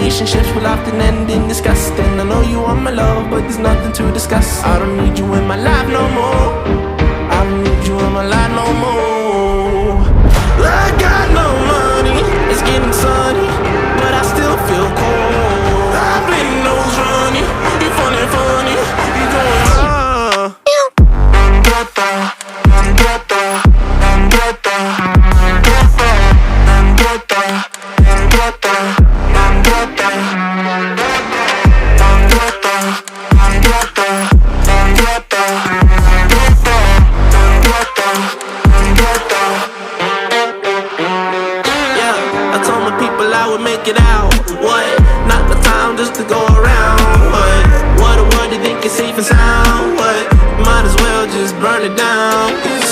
relationships will often end in disgust. And I know you want my love, but there's nothing to discuss. I don't need you in my life no more. I don't need you in my life no more. I got no money, it's getting sunny, but I still feel cold. I've been nose running, you funny, you going make it out. What? Not the time just to go around. What do you think is safe and sound? What? Might as well just burn it down.